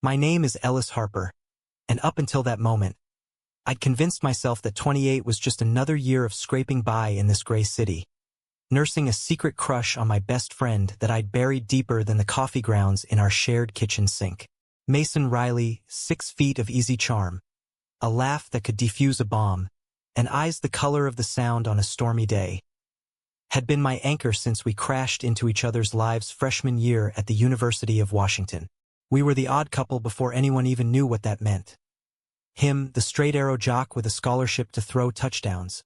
My name is Ellis Harper, and up until that moment, I'd convinced myself that 28 was just another year of scraping by in this gray city, nursing a secret crush on my best friend that I'd buried deeper than the coffee grounds in our shared kitchen sink. Mason Riley, 6 feet of easy charm, a laugh that could defuse a bomb, and eyes the color of the sound on a stormy day, had been my anchor since we crashed into each other's lives freshman year at the University of Washington. We were the odd couple before anyone even knew what that meant. Him, the straight-arrow jock with a scholarship to throw touchdowns.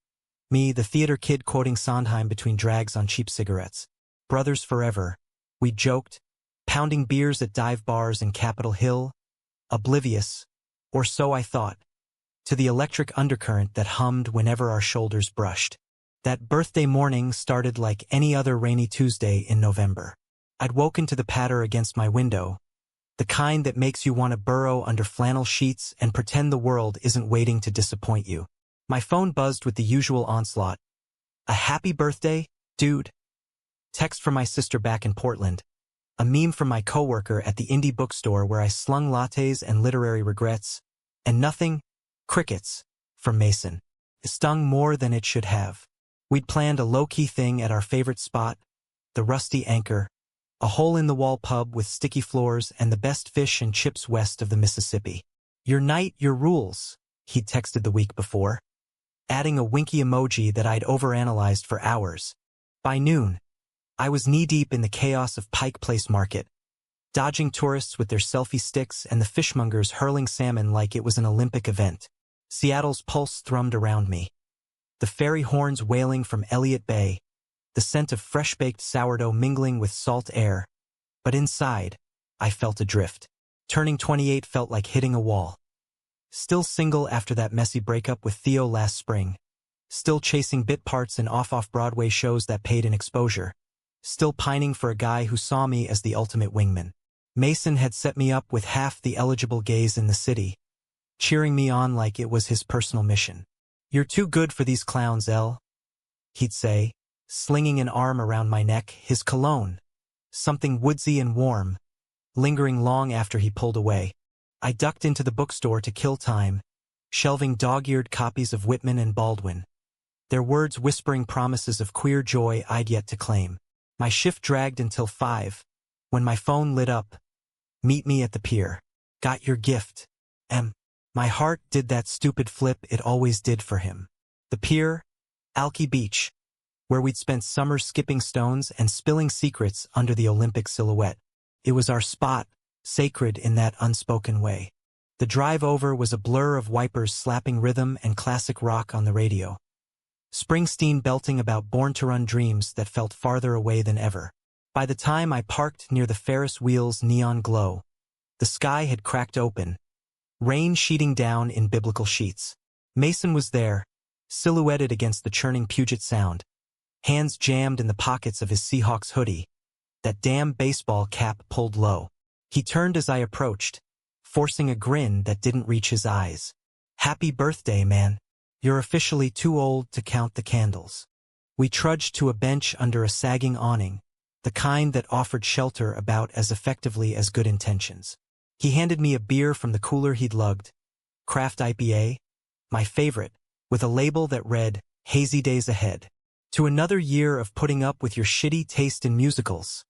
Me, the theater kid quoting Sondheim between drags on cheap cigarettes. Brothers forever, we joked, pounding beers at dive bars in Capitol Hill, oblivious, or so I thought, to the electric undercurrent that hummed whenever our shoulders brushed. That birthday morning started like any other rainy Tuesday in November. I'd woken to the patter against my window, the kind that makes you want to burrow under flannel sheets and pretend the world isn't waiting to disappoint you. My phone buzzed with the usual onslaught. A happy birthday, dude? Text from my sister back in Portland. A meme from my coworker at the indie bookstore where I slung lattes and literary regrets. And nothing, crickets, from Mason. It stung more than it should have. We'd planned a low-key thing at our favorite spot, the Rusty Anchor, a hole-in-the-wall pub with sticky floors and the best fish and chips west of the Mississippi. Your night, your rules, he'd texted the week before, adding a winky emoji that I'd overanalyzed for hours. By noon, I was knee-deep in the chaos of Pike Place Market, dodging tourists with their selfie sticks and the fishmongers hurling salmon like it was an Olympic event. Seattle's pulse thrummed around me, the ferry horns wailing from Elliott Bay, the scent of fresh-baked sourdough mingling with salt air. But inside, I felt adrift. Turning 28 felt like hitting a wall. Still single after that messy breakup with Theo last spring. Still chasing bit parts in off-Broadway shows that paid in exposure. Still pining for a guy who saw me as the ultimate wingman. Mason had set me up with half the eligible gays in the city, cheering me on like it was his personal mission. "You're too good for these clowns, Elle," he'd say, slinging an arm around my neck, his cologne, something woodsy and warm, lingering long after he pulled away. I ducked into the bookstore to kill time, shelving dog-eared copies of Whitman and Baldwin, their words whispering promises of queer joy I'd yet to claim. My shift dragged until 5, when my phone lit up. "Meet me at the pier. Got your gift, M." My heart did that stupid flip it always did for him. The pier, Alki Beach, where we'd spent summers skipping stones and spilling secrets under the Olympic silhouette. It was our spot, sacred in that unspoken way. The drive over was a blur of wipers slapping rhythm and classic rock on the radio. Springsteen belting about Born to Run dreams that felt farther away than ever. By the time I parked near the Ferris wheel's neon glow, the sky had cracked open, rain sheeting down in biblical sheets. Mason was there, silhouetted against the churning Puget Sound, hands jammed in the pockets of his Seahawks hoodie, that damn baseball cap pulled low. He turned as I approached, forcing a grin that didn't reach his eyes. "Happy birthday, man. You're officially too old to count the candles." We trudged to a bench under a sagging awning, the kind that offered shelter about as effectively as good intentions. He handed me a beer from the cooler he'd lugged, craft IPA, my favorite, with a label that read, "Hazy Days Ahead." "To another year of putting up with your shitty taste in musicals,"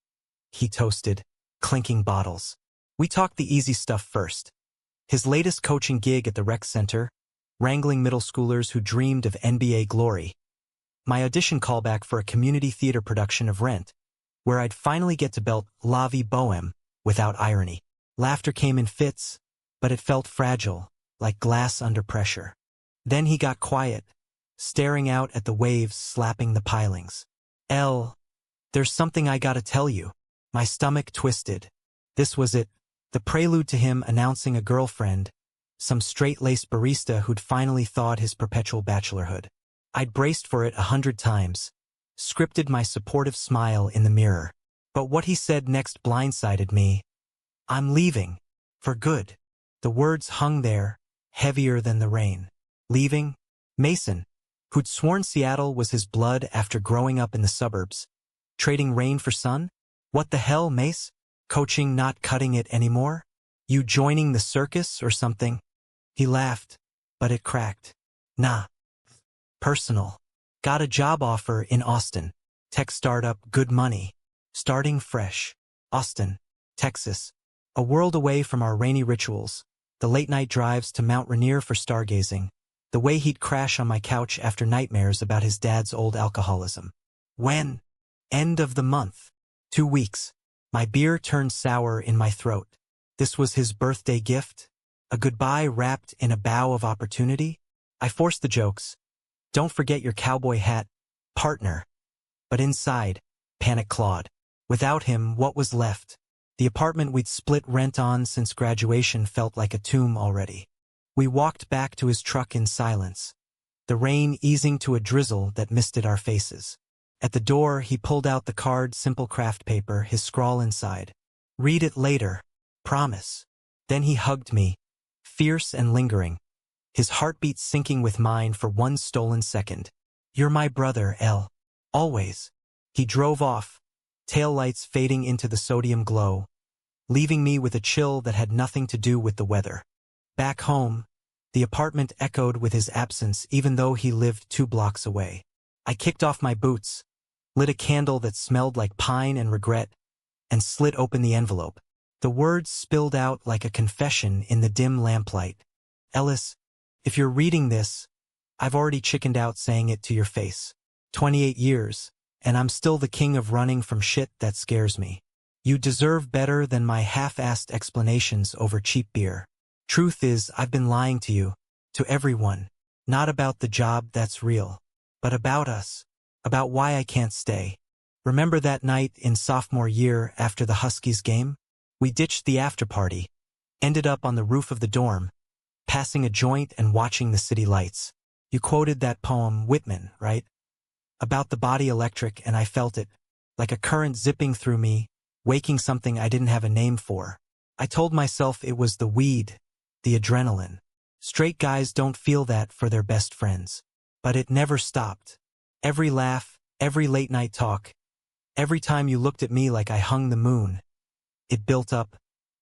he toasted, clinking bottles. We talked the easy stuff first. His latest coaching gig at the rec center, wrangling middle schoolers who dreamed of NBA glory. My audition callback for a community theater production of Rent, where I'd finally get to belt La Vie Bohème without irony. Laughter came in fits, but it felt fragile, like glass under pressure. Then he got quiet, staring out at the waves slapping the pilings. "Elle, there's something I gotta tell you." My stomach twisted. This was it, the prelude to him announcing a girlfriend, some straight-laced barista who'd finally thawed his perpetual bachelorhood. I'd braced for it 100 times, scripted my supportive smile in the mirror. But what he said next blindsided me. "I'm leaving. For good." The words hung there, heavier than the rain. Leaving? Mason, who'd sworn Seattle was his blood after growing up in the suburbs, trading rain for sun? What the hell, Mace? Coaching not cutting it anymore? You joining the circus or something? He laughed, but it cracked. Nah. Personal. Got a job offer in Austin. Tech startup, good money. Starting fresh. Austin, Texas. A world away from our rainy rituals. The late-night drives to Mount Rainier for stargazing. The way he'd crash on my couch after nightmares about his dad's old alcoholism. When? End of the month. 2 weeks. My beer turned sour in my throat. This was his birthday gift? A goodbye wrapped in a bow of opportunity? I forced the jokes. Don't forget your cowboy hat, partner. But inside, panic clawed. Without him, what was left? The apartment we'd split rent on since graduation felt like a tomb already. We walked back to his truck in silence, the rain easing to a drizzle that misted our faces. At the door, he pulled out the card, simple craft paper, his scrawl inside. Read it later. Promise. Then he hugged me, fierce and lingering, his heartbeat syncing with mine for one stolen second. You're my brother, L. Always. He drove off, taillights fading into the sodium glow, leaving me with a chill that had nothing to do with the weather. Back home, the apartment echoed with his absence even though he lived 2 blocks away. I kicked off my boots, lit a candle that smelled like pine and regret, and slit open the envelope. The words spilled out like a confession in the dim lamplight. Ellis, if you're reading this, I've already chickened out saying it to your face. 28 years, and I'm still the king of running from shit that scares me. You deserve better than my half-assed explanations over cheap beer. Truth is, I've been lying to you, to everyone, not about the job that's real, but about us, about why I can't stay. Remember that night in sophomore year after the Huskies game? We ditched the after-party, ended up on the roof of the dorm, passing a joint and watching the city lights. You quoted that poem, Whitman, right? About the body electric, and I felt it, like a current zipping through me, waking something I didn't have a name for. I told myself it was the weed, the adrenaline. Straight guys don't feel that for their best friends. But it never stopped. Every laugh, every late-night talk, every time you looked at me like I hung the moon. It built up,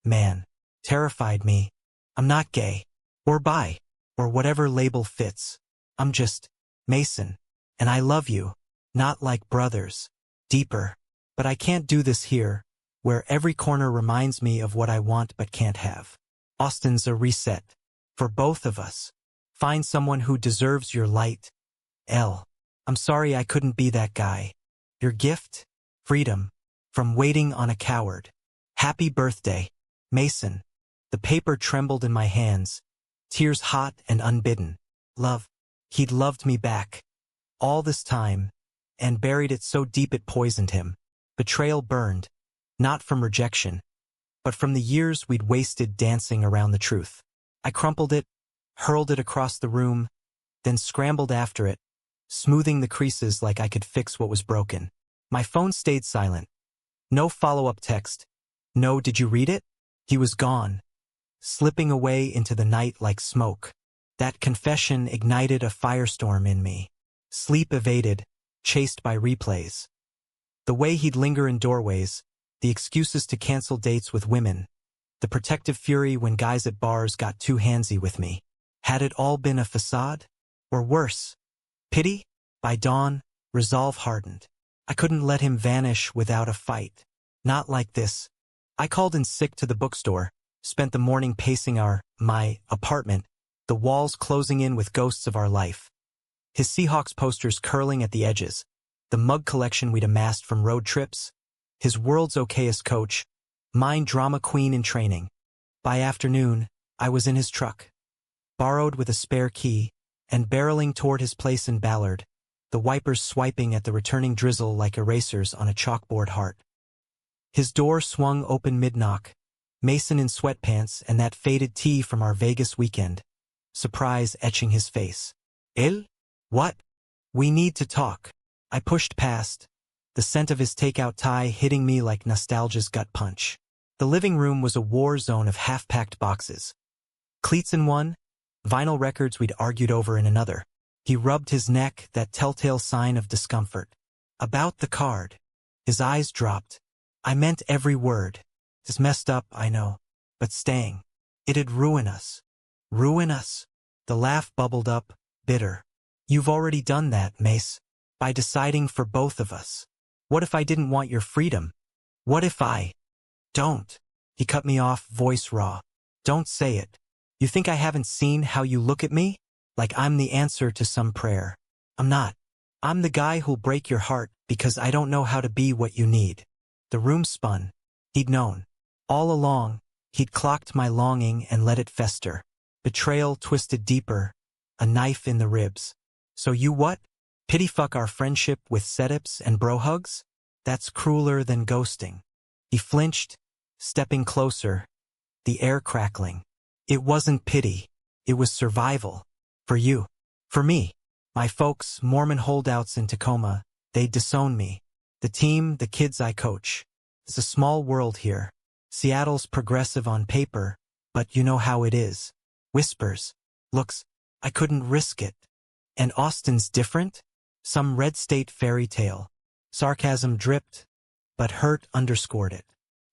man, terrified me. I'm not gay, or bi, or whatever label fits. I'm just Mason, and I love you, not like brothers, deeper. But I can't do this here, where every corner reminds me of what I want but can't have. Austin's a reset. For both of us. Find someone who deserves your light. L. I'm sorry I couldn't be that guy. Your gift? Freedom. From waiting on a coward. Happy birthday, Mason. The paper trembled in my hands, tears hot and unbidden. Love. He'd loved me back. All this time, and buried it so deep it poisoned him. Betrayal burned, not from rejection, but from the years we'd wasted dancing around the truth. I crumpled it, hurled it across the room, then scrambled after it, smoothing the creases like I could fix what was broken. My phone stayed silent. No follow-up text. No, did you read it? He was gone, slipping away into the night like smoke. That confession ignited a firestorm in me. Sleep evaded, chased by replays. The way he'd linger in doorways, the excuses to cancel dates with women, the protective fury when guys at bars got too handsy with me. Had it all been a facade? Or worse, pity? By dawn, resolve hardened. I couldn't let him vanish without a fight. Not like this. I called in sick to the bookstore, spent the morning pacing my apartment, the walls closing in with ghosts of our life. His Seahawks posters curling at the edges, the mug collection we'd amassed from road trips, his world's okayest coach, mine drama queen in training. By afternoon, I was in his truck, borrowed with a spare key, and barreling toward his place in Ballard, the wipers swiping at the returning drizzle like erasers on a chalkboard heart. His door swung open mid-knock, Mason in sweatpants and that faded tee from our Vegas weekend, surprise etching his face. El? What? We need to talk. I pushed past, the scent of his takeout tie hitting me like nostalgia's gut punch. The living room was a war zone of half-packed boxes. Cleats in one, vinyl records we'd argued over in another. He rubbed his neck, that telltale sign of discomfort. About the card. His eyes dropped. I meant every word. It's messed up, I know. But staying, it'd ruin us. Ruin us. The laugh bubbled up, bitter. You've already done that, Mace, by deciding for both of us. What if I didn't want your freedom? What if I... Don't. He cut me off, voice raw. Don't say it. You think I haven't seen how you look at me? Like I'm the answer to some prayer. I'm not. I'm the guy who'll break your heart because I don't know how to be what you need. The room spun. He'd known. All along, he'd clocked my longing and let it fester. Betrayal twisted deeper, a knife in the ribs. So you what? Pity fuck our friendship with setups and bro hugs? That's crueler than ghosting. He flinched, stepping closer, the air crackling. It wasn't pity. It was survival. For you. For me. My folks, Mormon holdouts in Tacoma, they'd disown me. The team, the kids I coach. It's a small world here. Seattle's progressive on paper, but you know how it is. Whispers. Looks. I couldn't risk it. And Austin's different? Some red state fairy tale. Sarcasm dripped, but hurt underscored it.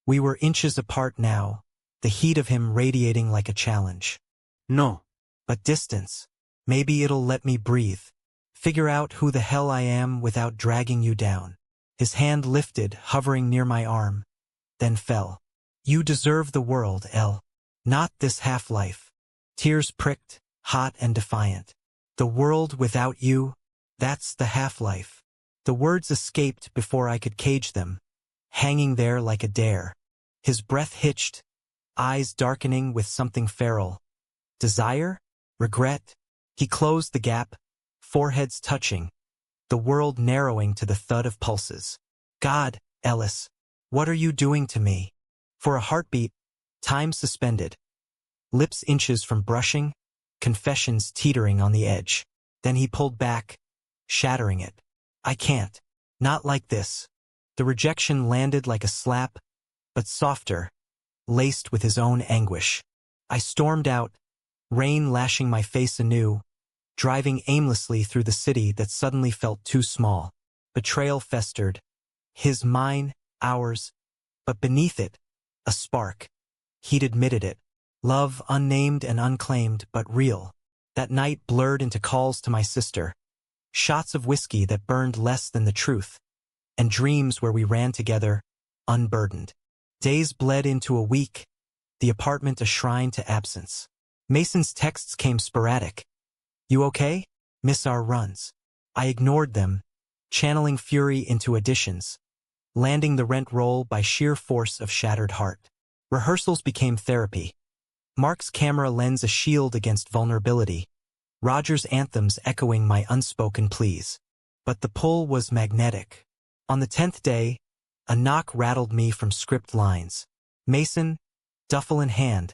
We were inches apart now, the heat of him radiating like a challenge. No. But distance. Maybe it'll let me breathe. Figure out who the hell I am without dragging you down. His hand lifted, hovering near my arm, then fell. You deserve the world, Elle. Not this half-life. Tears pricked, hot and defiant. The world without you, that's the half-life. The words escaped before I could cage them, hanging there like a dare. His breath hitched, eyes darkening with something feral. Desire? Regret? He closed the gap, foreheads touching, the world narrowing to the thud of pulses. God, Ellis, what are you doing to me? For a heartbeat, time suspended. Lips inches from brushing, confessions teetering on the edge. Then he pulled back, shattering it. I can't. Not like this. The rejection landed like a slap, but softer, laced with his own anguish. I stormed out, rain lashing my face anew, driving aimlessly through the city that suddenly felt too small. Betrayal festered. His, mine, ours. But beneath it, a spark. He'd admitted it. Love unnamed and unclaimed, but real. That night blurred into calls to my sister. Shots of whiskey that burned less than the truth. And dreams where we ran together, unburdened. Days bled into a week, the apartment a shrine to absence. Mason's texts came sporadic. You okay? Miss our runs. I ignored them, channeling fury into additions, landing the rent roll by sheer force of shattered heart. Rehearsals became therapy. Mark's camera lens a shield against vulnerability. Roger's anthems echoing my unspoken pleas. But the pull was magnetic. On the 10th day, a knock rattled me from script lines. Mason, duffel in hand,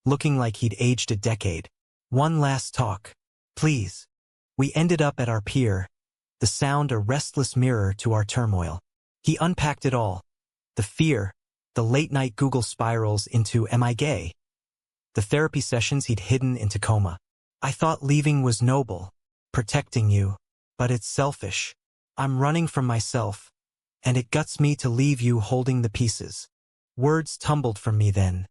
looking like he'd aged a decade. One last talk. Please. We ended up at our pier, the sound a restless mirror to our turmoil. He unpacked it all. The fear, the late-night Google spirals into am I gay? The therapy sessions he'd hidden in Tacoma. I thought leaving was noble, protecting you, but it's selfish. I'm running from myself, and it guts me to leave you holding the pieces. Words tumbled from me then.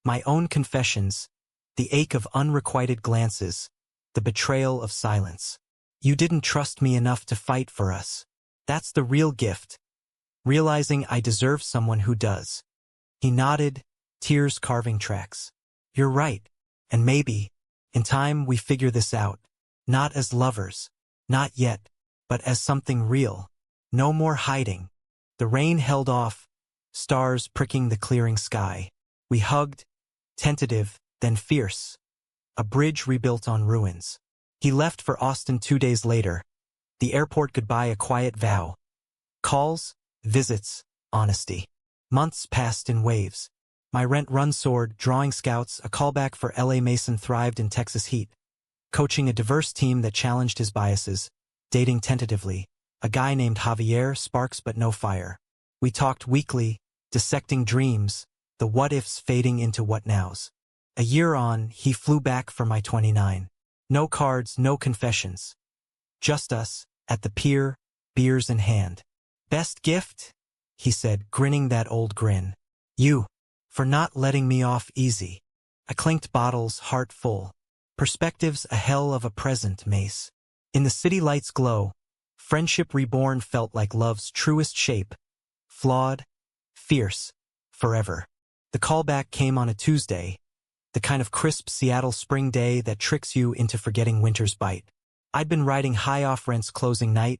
My own confessions, the ache of unrequited glances, the betrayal of silence. You didn't trust me enough to fight for us. That's the real gift. Realizing I deserve someone who does. He nodded, tears carving tracks. You're right, and maybe, in time we figure this out. Not as lovers. Not yet, but as something real. No more hiding. The rain held off, stars pricking the clearing sky. We hugged, tentative, then fierce. A bridge rebuilt on ruins. He left for Austin 2 days later. The airport goodbye a quiet vow. Calls, visits, honesty. Months passed in waves. My rent run soared, drawing scouts, a callback for LA Mason thrived in Texas heat. Coaching a diverse team that challenged his biases. Dating tentatively. A guy named Javier, sparks but no fire. We talked weekly, dissecting dreams, the what-ifs fading into what-nows. A year on, he flew back for my 29. No cards, no confessions. Just us, at the pier, beers in hand. Best gift? He said, grinning that old grin. You. For not letting me off easy. I clinked bottles, heart full. Perspectives, a hell of a present, Mace. In the city lights glow, friendship reborn felt like love's truest shape. Flawed, fierce, forever. The callback came on a Tuesday, the kind of crisp Seattle spring day that tricks you into forgetting winter's bite. I'd been riding high off Rent's closing night,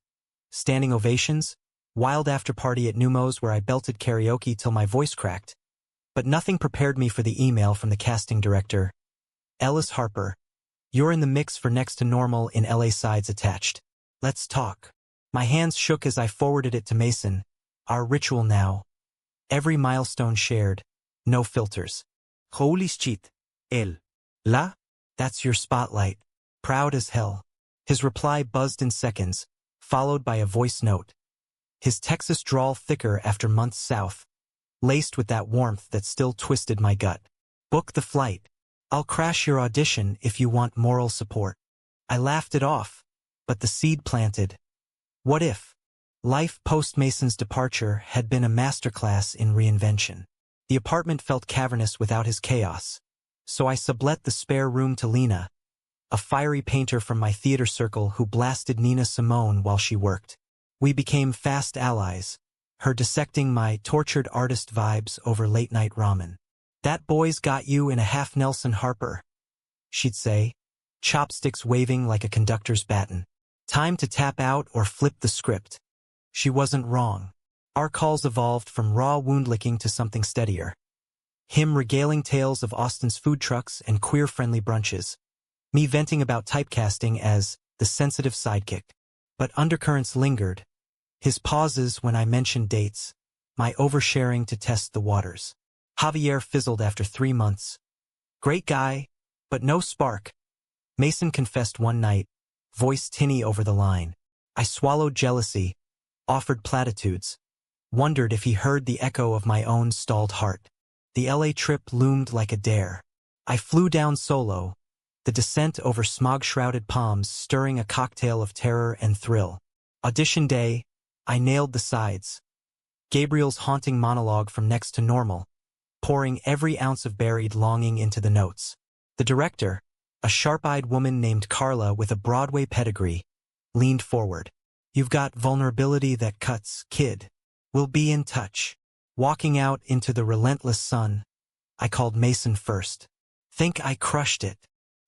standing ovations, wild after-party at Neumos where I belted karaoke till my voice cracked. But nothing prepared me for the email from the casting director. Ellis Harper, you're in the mix for Next to Normal in LA Sides attached. Let's talk. My hands shook as I forwarded it to Mason. Our ritual now. Every milestone shared. No filters. Holy shit. La? That's your spotlight. Proud as hell. His reply buzzed in seconds, followed by a voice note. His Texas drawl thicker after months south, laced with that warmth that still twisted my gut. Book the flight. I'll crash your audition if you want moral support. I laughed it off, but the seed planted. What if? Life post Mason's departure had been a masterclass in reinvention. The apartment felt cavernous without his chaos, so I sublet the spare room to Lena, a fiery painter from my theater circle who blasted Nina Simone while she worked. We became fast allies, her dissecting my tortured artist vibes over late-night ramen. That boy's got you in a half Nelson Harper, she'd say, chopsticks waving like a conductor's baton. Time to tap out or flip the script. She wasn't wrong. Our calls evolved from raw wound-licking to something steadier. Him regaling tales of Austin's food trucks and queer-friendly brunches. Me venting about typecasting as the sensitive sidekick. But undercurrents lingered. His pauses when I mentioned dates. My oversharing to test the waters. Javier fizzled after 3 months. Great guy, but no spark. Mason confessed one night, voice tinny over the line. I swallowed jealousy, offered platitudes, wondered if he heard the echo of my own stalled heart. The LA trip loomed like a dare. I flew down solo, the descent over smog-shrouded palms stirring a cocktail of terror and thrill. Audition day, I nailed the sides. Gabriel's haunting monologue from Next to Normal, pouring every ounce of buried longing into the notes. The director, a sharp-eyed woman named Carla with a Broadway pedigree, leaned forward. You've got vulnerability that cuts, kid. We'll be in touch. Walking out into the relentless sun, I called Mason first. Think I crushed it.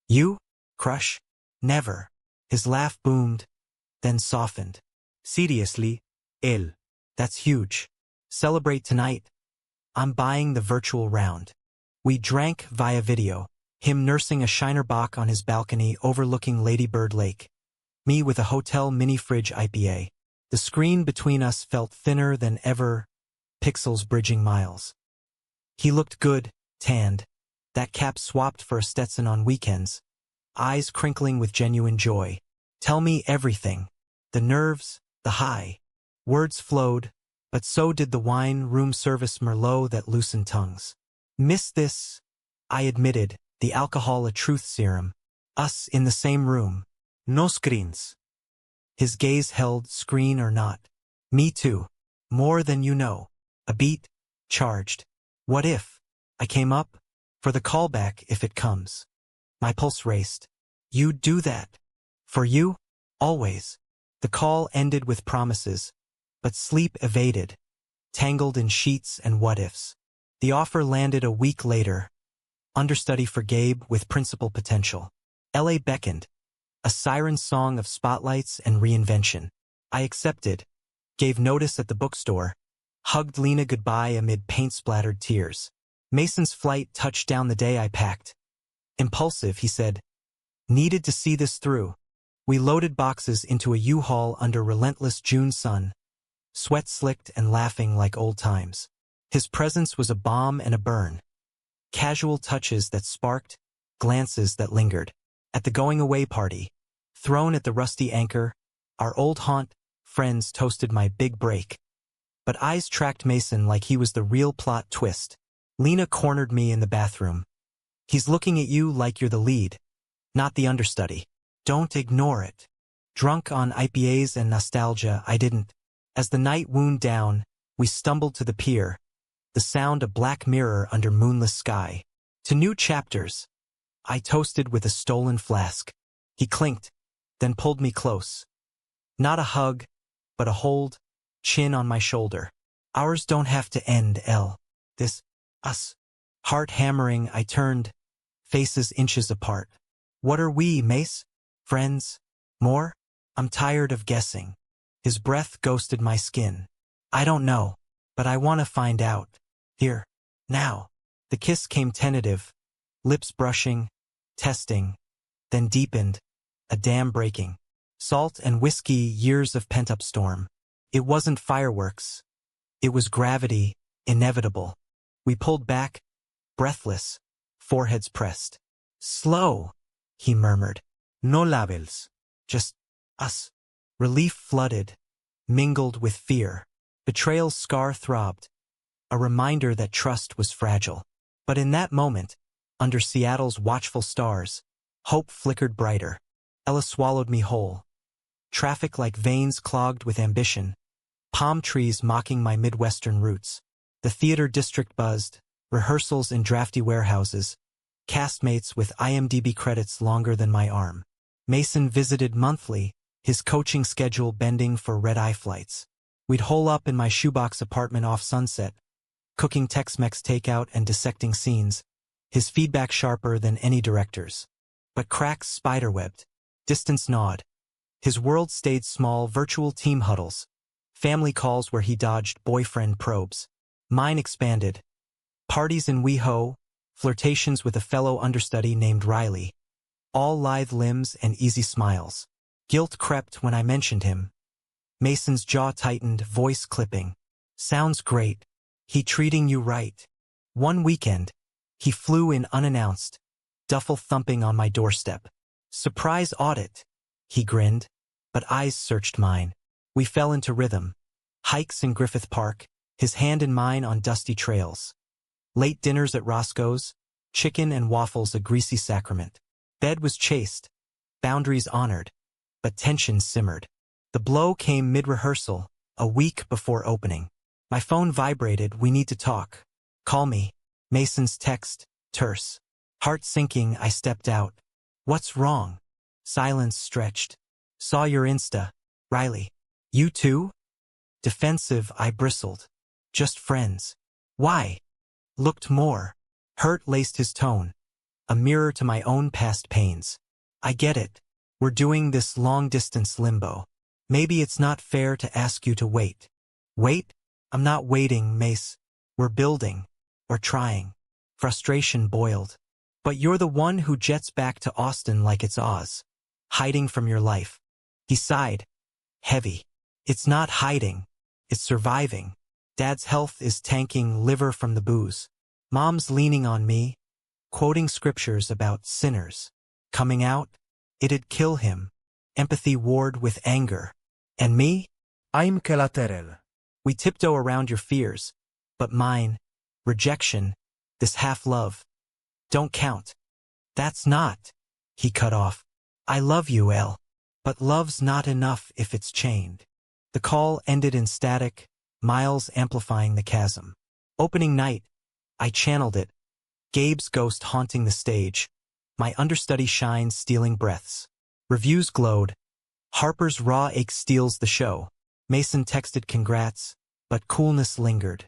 You? Crush? Never. His laugh boomed, then softened. Seriously, that's huge. Celebrate tonight. I'm buying the virtual round. We drank via video, him nursing a Shiner Bock on his balcony overlooking Lady Bird Lake. Me with a hotel mini-fridge IPA. The screen between us felt thinner than ever, pixels bridging miles. He looked good, tanned, that cap swapped for a Stetson on weekends, eyes crinkling with genuine joy. Tell me everything. The nerves, the high. Words flowed, but so did the wine room service Merlot that loosened tongues. Miss this, I admitted, the alcohol a truth serum. Us in the same room. No screens. His gaze held, screen or not. Me too. More than you know. A beat, charged. What if? I came up, for the callback if it comes. My pulse raced. You'd do that. For you? Always. The call ended with promises, but sleep evaded, tangled in sheets and what-ifs. The offer landed a week later. Understudy for Gabe with principal potential. LA beckoned. A siren song of spotlights and reinvention. I accepted, gave notice at the bookstore, hugged Lena goodbye amid paint-splattered tears. Mason's flight touched down the day I packed. Impulsive, he said. Needed to see this through. We loaded boxes into a U-Haul under relentless June sun, sweat slicked and laughing like old times. His presence was a balm and a burn. Casual touches that sparked, glances that lingered. At the going-away party, thrown at the rusty anchor, our old haunt, friends toasted my big break. But eyes tracked Mason like he was the real plot twist. Lena cornered me in the bathroom. He's looking at you like you're the lead, not the understudy. Don't ignore it. Drunk on IPAs and nostalgia, I didn't. As the night wound down, we stumbled to the pier, the sound a black mirror under moonless sky. To new chapters. I toasted with a stolen flask. He clinked, then pulled me close. Not a hug, but a hold, chin on my shoulder. Ours don't have to end, L. This, us. Heart hammering, I turned, faces inches apart. What are we, Mace? Friends? More? I'm tired of guessing. His breath ghosted my skin. I don't know, but I want to find out. Here. Now. The kiss came tentative, lips brushing, testing, then deepened, a dam breaking. Salt and whiskey, years of pent-up storm. It wasn't fireworks. It was gravity, inevitable. We pulled back, breathless, foreheads pressed. Slow, he murmured. No labels. Just us. Relief flooded, mingled with fear. Betrayal's scar throbbed, a reminder that trust was fragile. But in that moment, under Seattle's watchful stars, hope flickered brighter. Ella swallowed me whole. Traffic like veins clogged with ambition. Palm trees mocking my Midwestern roots. The theater district buzzed, rehearsals in drafty warehouses, castmates with IMDb credits longer than my arm. Mason visited monthly, his coaching schedule bending for red-eye flights. We'd hole up in my shoebox apartment off Sunset, cooking Tex-Mex takeout and dissecting scenes, his feedback sharper than any director's. But cracks spiderwebbed, distance gnawed. His world stayed small, virtual team huddles, family calls where he dodged boyfriend probes. Mine expanded. Parties in WeHo, flirtations with a fellow understudy named Riley. All lithe limbs and easy smiles. Guilt crept when I mentioned him. Mason's jaw tightened, voice clipping. Sounds great. He treating you right. One weekend, he flew in unannounced, duffel thumping on my doorstep. Surprise audit. He grinned, but eyes searched mine. We fell into rhythm. Hikes in Griffith Park, his hand in mine on dusty trails. Late dinners at Roscoe's, chicken and waffles a greasy sacrament. Bed was chaste, boundaries honored, but tension simmered. The blow came mid-rehearsal, a week before opening. My phone vibrated, we need to talk. Call me. Mason's text, terse. Heart sinking, I stepped out. What's wrong? Silence stretched. Saw your Insta. Riley. You too? Defensive, I bristled. Just friends. Why? Looked more. Hurt laced his tone. A mirror to my own past pains. I get it. We're doing this long-distance limbo. Maybe it's not fair to ask you to wait. Wait? I'm not waiting, Mace. We're building. We're trying. Frustration boiled. But you're the one who jets back to Austin like it's Oz. Hiding from your life. He sighed. Heavy. It's not hiding. It's surviving. Dad's health is tanking, liver from the booze. Mom's leaning on me, quoting scriptures about sinners. Coming out, it'd kill him. Empathy warred with anger. And me? I'm collateral. We tiptoe around your fears. But mine, rejection, this half-love, don't count. That's not. He cut off. I love you, El. But love's not enough if it's chained. The call ended in static, miles amplifying the chasm. Opening night, I channeled it. Gabe's ghost haunting the stage. My understudy shine stealing breaths. Reviews glowed. Harper's raw ache steals the show. Mason texted congrats, but coolness lingered.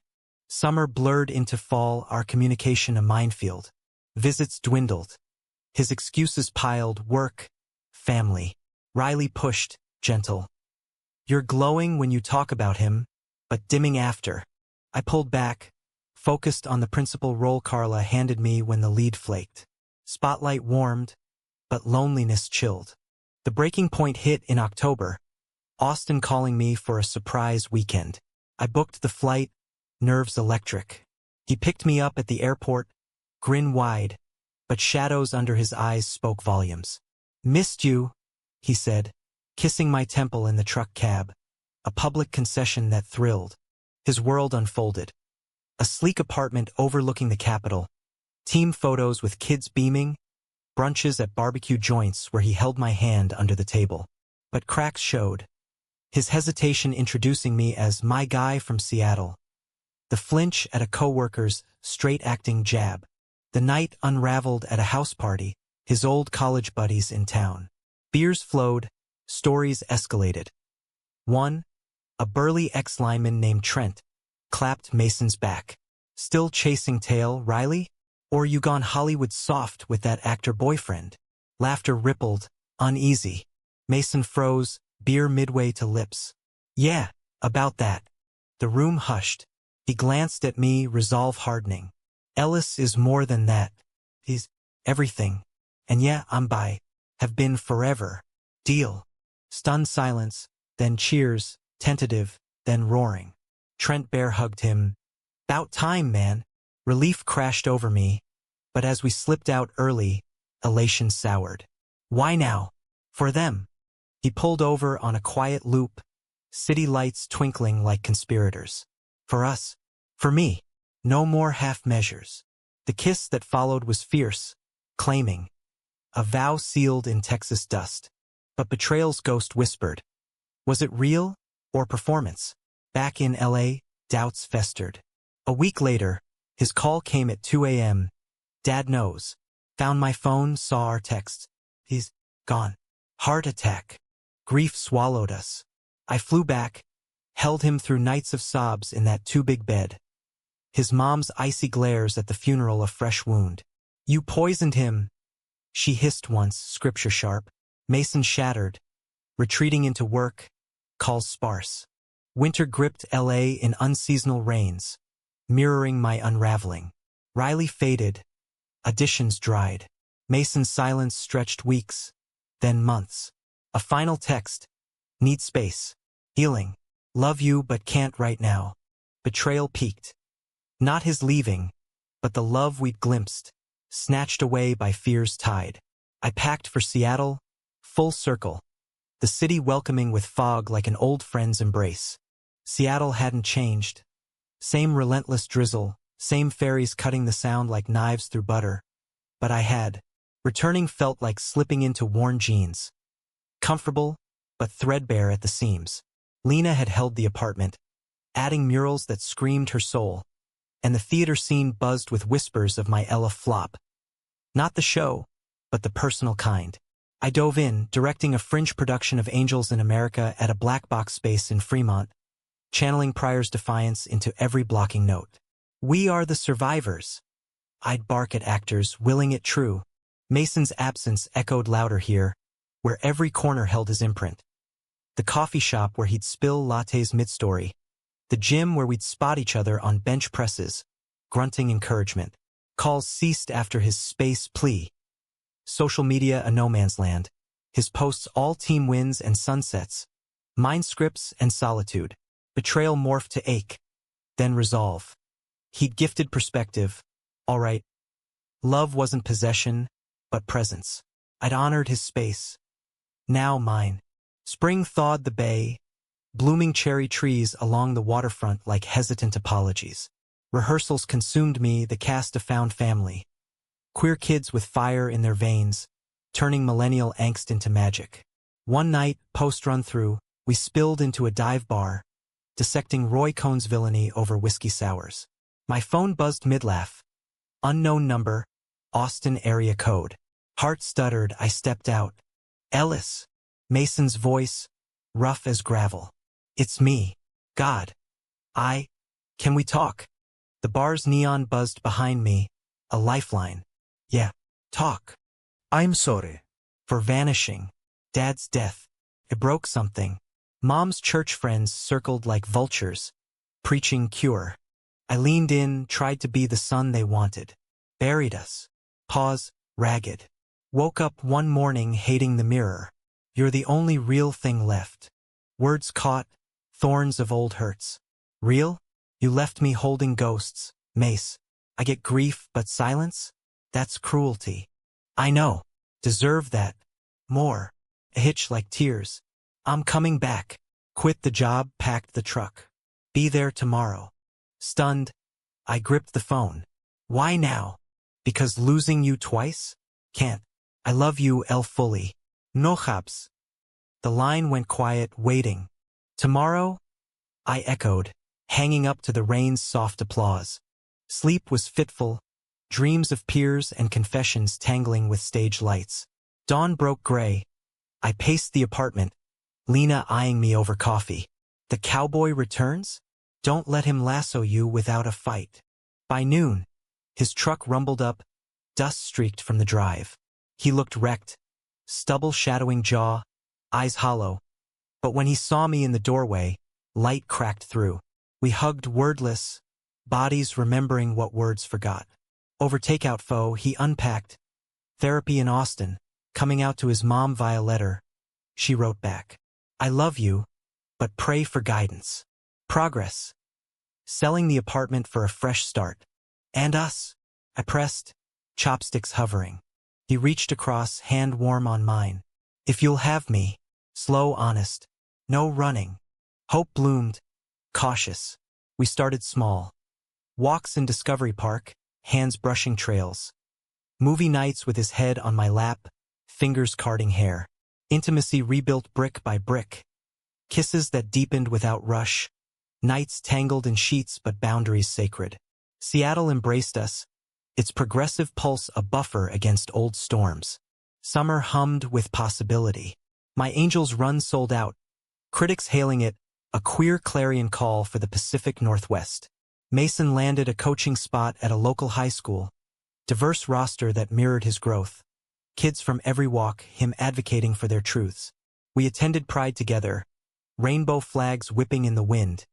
Summer blurred into fall, our communication a minefield. Visits dwindled. His excuses piled, work, family. Riley pushed, gentle. You're glowing when you talk about him, but dimming after. I pulled back, focused on the principal role Carla handed me when the lead flaked. Spotlight warmed, but loneliness chilled. The breaking point hit in October, Austin calling me for a surprise weekend. I booked the flight, nerves electric. He picked me up at the airport, grin wide, but shadows under his eyes spoke volumes. Missed you, he said, kissing my temple in the truck cab, a public concession that thrilled. His world unfolded. A sleek apartment overlooking the Capitol, team photos with kids beaming, brunches at barbecue joints where he held my hand under the table. But cracks showed. His hesitation introducing me as my guy from Seattle. The The flinch at a coworker's straight-acting jab. The night unraveled at a house party, his old college buddies in town. Beers flowed, stories escalated. One, a burly ex-lineman named Trent, clapped Mason's back. Still chasing tail, Riley? Or you gone Hollywood soft with that actor boyfriend? Laughter rippled, uneasy. Mason froze, beer midway to lips. Yeah, about that. The room hushed. He glanced at me, resolve hardening. Ellis is more than that. He's everything. And yeah, I'm bi. Have been forever. Deal. Stunned silence, then cheers, tentative, then roaring. Trent bear hugged him. "'Bout time, man." Relief crashed over me, but as we slipped out early, elation soured. Why now? For them. He pulled over on a quiet loop, city lights twinkling like conspirators. For us. For me. No more half measures. The kiss that followed was fierce, claiming. A vow sealed in Texas dust. But betrayal's ghost whispered. Was it real or performance? Back in LA, doubts festered. A week later, his call came at 2 a.m. Dad knows. Found my phone, saw our texts. He's gone. Heart attack. Grief swallowed us. I flew back, held him through nights of sobs in that too-big bed. His mom's icy glares at the funeral a fresh wound. You poisoned him, she hissed once, scripture sharp. Mason shattered, retreating into work, calls sparse. Winter gripped LA in unseasonal rains, mirroring my unraveling. Riley faded, additions dried. Mason's silence stretched weeks, then months. A final text. Need space. Healing. Love you but can't right now. Betrayal peaked. Not his leaving, but the love we'd glimpsed, snatched away by fear's tide. I packed for Seattle, full circle. The city welcoming with fog like an old friend's embrace. Seattle hadn't changed. Same relentless drizzle, same ferries cutting the sound like knives through butter. But I had. Returning felt like slipping into worn jeans. Comfortable, but threadbare at the seams. Lena had held the apartment, adding murals that screamed her soul. And the theater scene buzzed with whispers of my Ella flop. Not the show, but the personal kind. I dove in, directing a fringe production of Angels in America at a black box space in Fremont, channeling Pryor's defiance into every blocking note. We are the survivors. I'd bark at actors, willing it true. Mason's absence echoed louder here, where every corner held his imprint. The coffee shop where he'd spill lattes mid-story. The gym where we'd spot each other on bench presses, grunting encouragement. Calls ceased after his space plea. Social media a no man's land. His posts all team wins and sunsets. Mine scripts and solitude. Betrayal morphed to ache. Then resolve. He'd gifted perspective. All right. Love wasn't possession, but presence. I'd honored his space. Now mine. Spring thawed the bay. Blooming cherry trees along the waterfront like hesitant apologies. Rehearsals consumed me, the cast a found family. Queer kids with fire in their veins, turning millennial angst into magic. One night, post-run-through, we spilled into a dive bar, dissecting Roy Cohn's villainy over whiskey sours. My phone buzzed mid-laugh. Unknown number, Austin area code. Heart stuttered, I stepped out. Ellis. Mason's voice, rough as gravel. It's me. God. Can we talk? The bar's neon buzzed behind me, a lifeline. Yeah, talk. I'm sorry. For vanishing. Dad's death. It broke something. Mom's church friends circled like vultures, preaching cure. I leaned in, tried to be the son they wanted. Buried us. Pause, ragged. Woke up one morning hating the mirror. You're the only real thing left. Words caught, thorns of old hurts. Real? You left me holding ghosts, Mace. I get grief, but silence? That's cruelty. I know. Deserve that. More. A hitch like tears. I'm coming back. Quit the job, packed the truck. Be there tomorrow. Stunned, I gripped the phone. Why now? Because losing you twice? Can't. I love you, El fully. No jabs. The line went quiet, waiting. Tomorrow? I echoed. hanging up to the rain's soft applause. Sleep was fitful, dreams of peers and confessions tangling with stage lights. Dawn broke gray. I paced the apartment, Lena eyeing me over coffee. The cowboy returns? Don't let him lasso you without a fight. By noon, his truck rumbled up, dust streaked from the drive. He looked wrecked, stubble shadowing jaw, eyes hollow. But when he saw me in the doorway, light cracked through. We hugged wordless, bodies remembering what words forgot. Over takeout foe, he unpacked. Therapy in Austin, coming out to his mom via letter. She wrote back, I love you, but pray for guidance. Progress. Selling the apartment for a fresh start. And us. I pressed, chopsticks hovering. He reached across, hand warm on mine. If you'll have me. Slow, honest. No running. Hope bloomed. Cautious. We started small. Walks in Discovery Park, hands brushing trails. Movie nights with his head on my lap, fingers carding hair. Intimacy rebuilt brick by brick. Kisses that deepened without rush. Nights tangled in sheets but boundaries sacred. Seattle embraced us, its progressive pulse a buffer against old storms. Summer hummed with possibility. My Angels Run sold out. Critics hailing it, a queer clarion call for the Pacific Northwest. Mason landed a coaching spot at a local high school. Diverse roster that mirrored his growth. Kids from every walk, him advocating for their truths. We attended Pride together, rainbow flags whipping in the wind.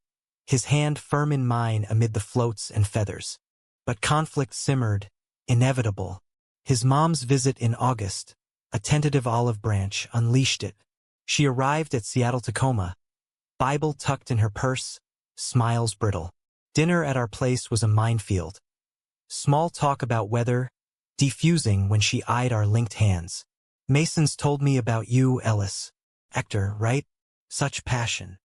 His hand firm in mine amid the floats and feathers. But conflict simmered, inevitable. His mom's visit in August, a tentative olive branch, unleashed it. She arrived at Seattle-Tacoma, Bible tucked in her purse, smiles brittle. Dinner at our place was a minefield. Small talk about weather, defusing when she eyed our linked hands. Mason's told me about you, Ellis. Actor, right? Such passion.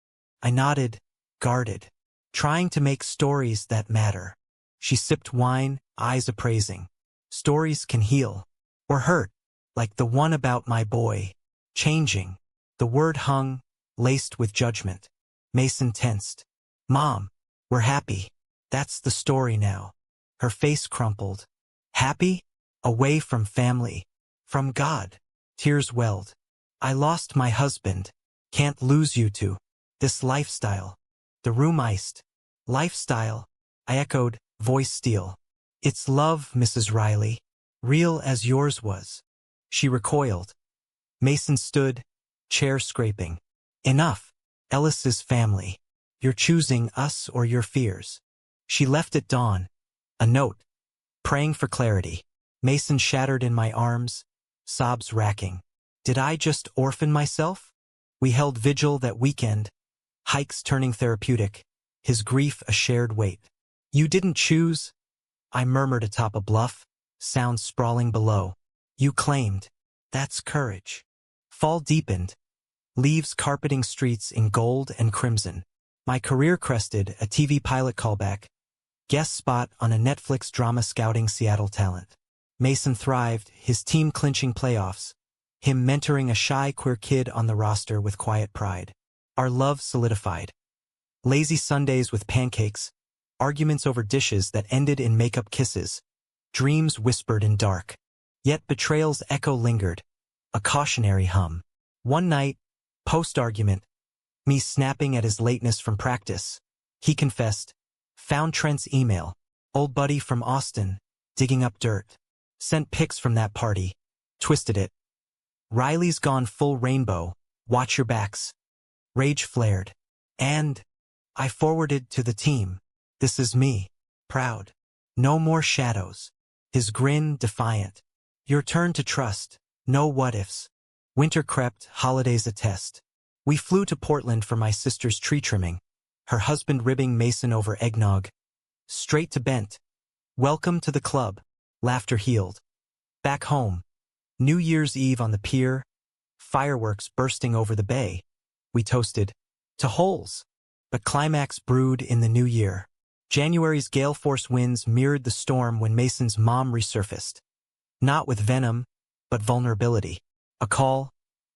I nodded, guarded, trying to make stories that matter. She sipped wine, eyes appraising. Stories can heal. Or hurt, like the one about my boy. Changing. The word hung, laced with judgment. Mason tensed. Mom, we're happy. That's the story now. Her face crumpled. Happy? Away from family. From God. Tears welled. I lost my husband. Can't lose you two. This lifestyle. The room iced. Lifestyle. I echoed, voice steel. It's love, Mrs. Riley. Real as yours was. She recoiled. Mason stood, chair scraping. Enough. Ellis's family. You're choosing us or your fears. She left at dawn. A note. Praying for clarity. Mason shattered in my arms, sobs racking. Did I just orphan myself? We held vigil that weekend, hikes turning therapeutic, his grief a shared weight. You didn't choose? I murmured atop a bluff, sounds sprawling below. You claimed. That's courage. Fall deepened, leaves carpeting streets in gold and crimson. My career crested, a TV pilot callback, guest spot on a Netflix drama scouting Seattle talent. Mason thrived, his team clinching playoffs, him mentoring a shy queer kid on the roster with quiet pride. Our love solidified. Lazy Sundays with pancakes, arguments over dishes that ended in makeup kisses, dreams whispered in dark. Yet betrayal's echo lingered, a cautionary hum. One night, post-argument, me snapping at his lateness from practice, he confessed, found Trent's email, old buddy from Austin, digging up dirt. Sent pics from that party, twisted it. Riley's gone full rainbow, watch your backs. Rage flared. And I forwarded to the team. This is me, proud. No more shadows. His grin defiant. Your turn to trust, no what-ifs. Winter crept, holidays attest. We flew to Portland for my sister's tree trimming. Her husband ribbing Mason over eggnog. Straight to Bent. Welcome to the club. Laughter healed. Back home. New Year's Eve on the pier. Fireworks bursting over the bay. We toasted. To holes. But climax brewed in the new year. January's gale force winds mirrored the storm when Mason's mom resurfaced. Not with venom, but vulnerability. A call.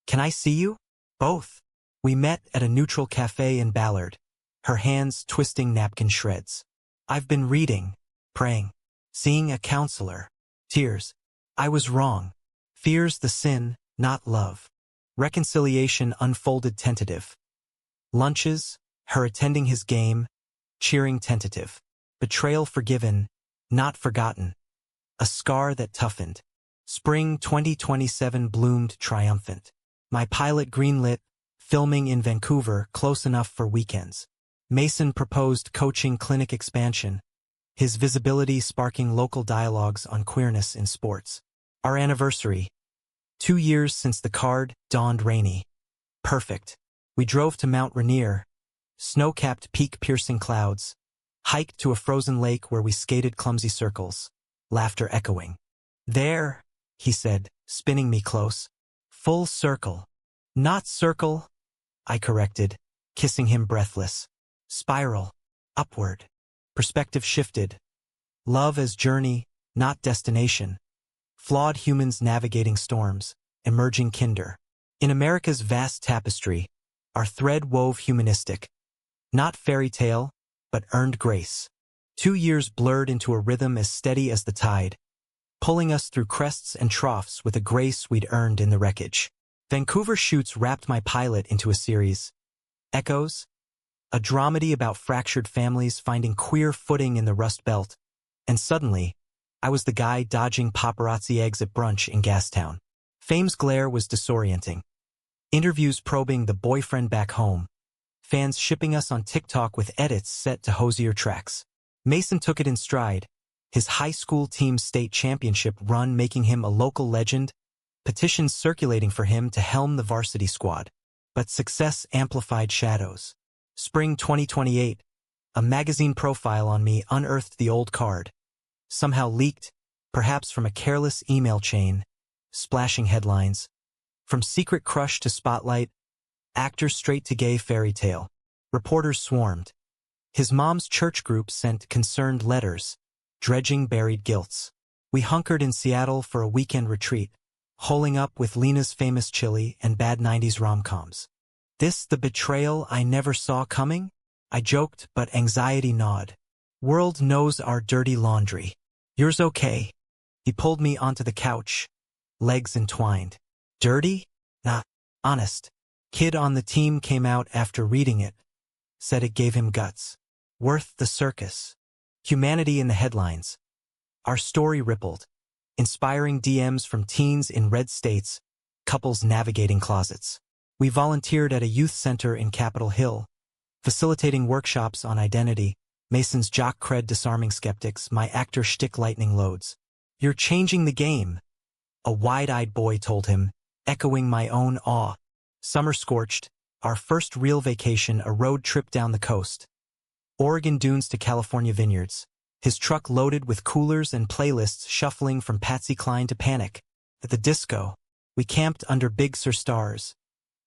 Can I see you? Both. We met at a neutral cafe in Ballard. her hands twisting napkin shreds. I've been reading, praying, seeing a counselor. Tears. I was wrong. Fear's the sin, not love. Reconciliation unfolded tentative. Lunches, her attending his game, cheering tentative. Betrayal forgiven, not forgotten. A scar that toughened. Spring 2027 bloomed triumphant. My pilot greenlit, filming in Vancouver, close enough for weekends. Mason proposed coaching clinic expansion, his visibility sparking local dialogues on queerness in sports. Our anniversary. 2 years since the card dawned rainy. Perfect. We drove to Mount Rainier, snow-capped peak-piercing clouds, hiked to a frozen lake where we skated clumsy circles, laughter echoing. There, he said, spinning me close. Full circle. Not circle, I corrected, kissing him breathless. Spiral. Upward. Perspective shifted. Love as journey, not destination. Flawed humans navigating storms, emerging kinder. In America's vast tapestry, our thread wove humanistic. Not fairy tale, but earned grace. 2 years blurred into a rhythm as steady as the tide, pulling us through crests and troughs with a grace we'd earned in the wreckage. Vancouver shoots wrapped my pilot into a series. Echoes, a dramedy about fractured families finding queer footing in the Rust Belt. And suddenly, I was the guy dodging paparazzi eggs at brunch in Gastown. Fame's glare was disorienting. Interviews probing the boyfriend back home. Fans shipping us on TikTok with edits set to hosier tracks. Mason took it in stride, his high school team's state championship run making him a local legend, petitions circulating for him to helm the varsity squad. But success amplified shadows. Spring 2028, a magazine profile on me unearthed the old card. Somehow leaked, perhaps from a careless email chain, splashing headlines. From secret crush to spotlight, actor straight to gay fairy tale. Reporters swarmed. His mom's church group sent concerned letters, dredging buried guilts. We hunkered in Seattle for a weekend retreat, holing up with Lena's famous chili and bad 90s rom-coms. This the betrayal I never saw coming? I joked, but anxiety gnawed. World knows our dirty laundry. Yours okay? He pulled me onto the couch, legs entwined. Dirty? Nah, honest. Kid on the team came out after reading it. Said it gave him guts. Worth the circus. Humanity in the headlines. Our story rippled. Inspiring DMs from teens in red states, couples navigating closets. We volunteered at a youth center in Capitol Hill, facilitating workshops on identity, Mason's jock cred disarming skeptics, my actor shtick lightning loads. You're changing the game, a wide-eyed boy told him, echoing my own awe. Summer scorched, our first real vacation a road trip down the coast. Oregon dunes to California vineyards, his truck loaded with coolers and playlists shuffling from Patsy Cline to Panic. At the disco, we camped under Big Sur stars,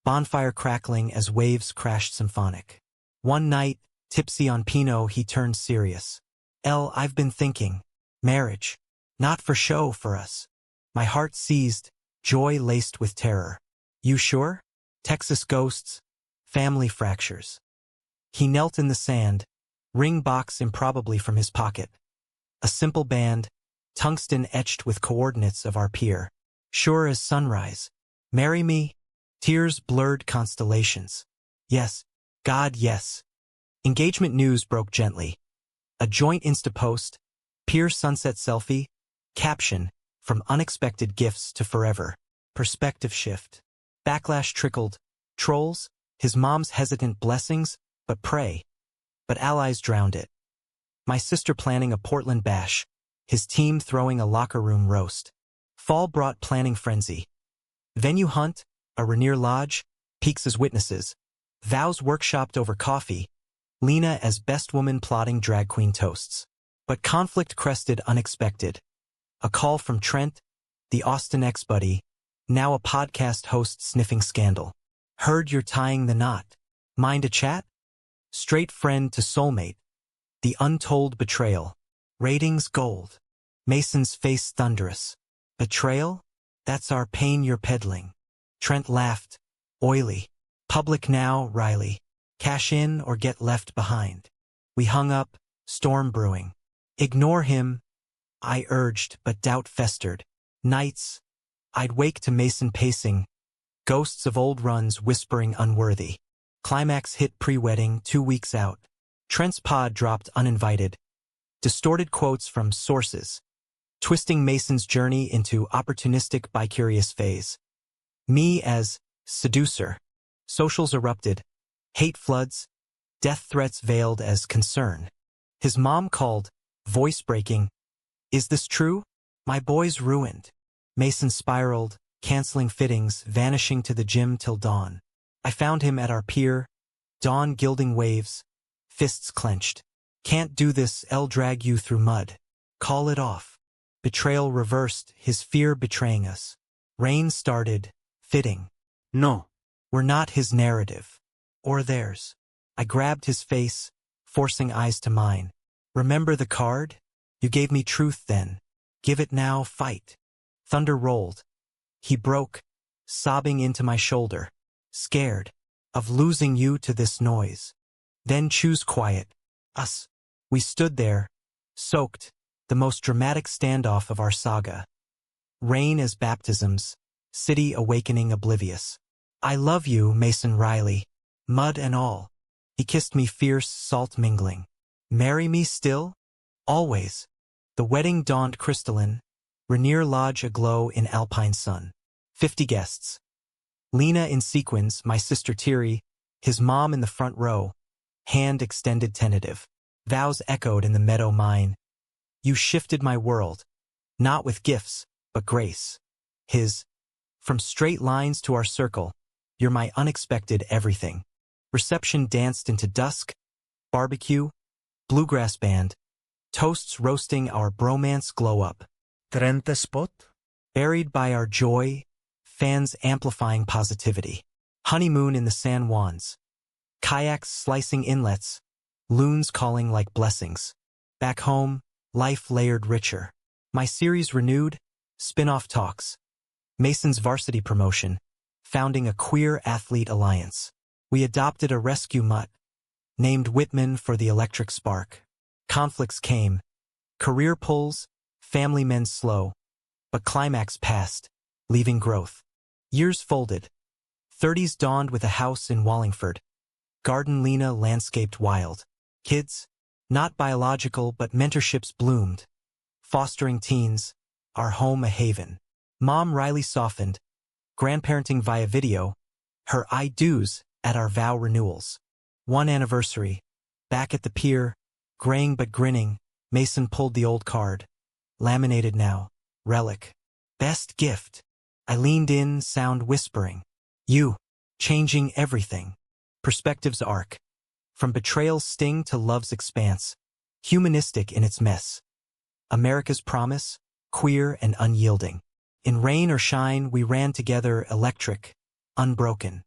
bonfire crackling as waves crashed symphonic. One night, tipsy on Pinot, he turned serious. I've been thinking. Marriage. Not for show for us. My heart seized, joy laced with terror. You sure? Texas ghosts. Family fractures. He knelt in the sand, ring box improbably from his pocket. A simple band, tungsten etched with coordinates of our pier. Sure as sunrise. Marry me? Tears blurred constellations. Yes. God, yes. Engagement news broke gently. A joint Insta post, pier sunset selfie, caption, from unexpected gifts to forever. Perspective shift. Backlash trickled. Trolls, his mom's hesitant blessings, but pray. But allies drowned it. My sister planning a Portland bash, his team throwing a locker room roast. Fall brought planning frenzy. Venue hunt, a Rainier Lodge, peaks as witnesses. Vows workshopped over coffee. Lena as best woman plotting drag queen toasts. But conflict crested unexpected. A call from Trent, the Austin ex-buddy, now a podcast host sniffing scandal. Heard you're tying the knot. Mind a chat? Straight friend to soulmate. The untold betrayal. Ratings gold. Mason's face thunderous. Betrayal? That's our pain you're peddling. Trent laughed. Oily. Public now, Riley. Cash in or get left behind. We hung up, storm brewing. Ignore him, I urged, but doubt festered. Nights, I'd wake to Mason pacing, ghosts of old runs whispering unworthy. Climax hit pre-wedding 2 weeks out. Trent's pod dropped uninvited. Distorted quotes from sources, twisting Mason's journey into opportunistic bicurious phase. Me as seducer. Socials erupted. Hate floods. Death threats veiled as concern. His mom called, voice breaking. Is this true? My boy's ruined. Mason spiraled, canceling fittings, vanishing to the gym till dawn. I found him at our pier, dawn gilding waves, fists clenched. Can't do this, I'll drag you through mud. Call it off. Betrayal reversed, his fear betraying us. Rain started, fitting. No. We're not his narrative. Or theirs. I grabbed his face, forcing eyes to mine. Remember the card? You gave me truth then. Give it now, fight. Thunder rolled. He broke, sobbing into my shoulder. Scared of losing you to this noise. Then choose quiet. Us. We stood there, soaked, the most dramatic standoff of our saga. Rain as baptisms, city awakening oblivious. I love you, Mason Riley. Mud and all. He kissed me fierce, salt mingling. Marry me still? Always. The wedding dawned crystalline. Rainier Lodge aglow in alpine sun. 50 guests. Lena in sequins, my sister Thierry, his mom in the front row, hand extended tentative. Vows echoed in the meadow mine. You shifted my world, not with gifts, but grace. His, from straight lines to our circle, you're my unexpected everything. Reception danced into dusk, barbecue, bluegrass band, toasts roasting our bromance glow up. Trente spot? Buried by our joy, fans amplifying positivity. Honeymoon in the San Juans. Kayaks slicing inlets, loons calling like blessings. Back home, life layered richer. My series renewed, spin-off talks. Mason's varsity promotion, founding a queer athlete alliance. We adopted a rescue mutt, named Whitman for the electric spark. Conflicts came. Career pulls, family men slow. But climax passed, leaving growth. Years folded. 30s dawned with a house in Wallingford. Garden Lena landscaped wild. Kids, not biological but mentorships bloomed. Fostering teens, our home a haven. Mom Riley softened, grandparenting via video, her I do's at our vow renewals. 1 anniversary, back at the pier, graying but grinning, Mason pulled the old card. Laminated now, relic. Best gift. I leaned in, sound whispering. You, changing everything. Perspective's arc. From betrayal's sting to love's expanse. Humanistic in its mess. America's promise, queer and unyielding. In rain or shine, we ran together electric, unbroken.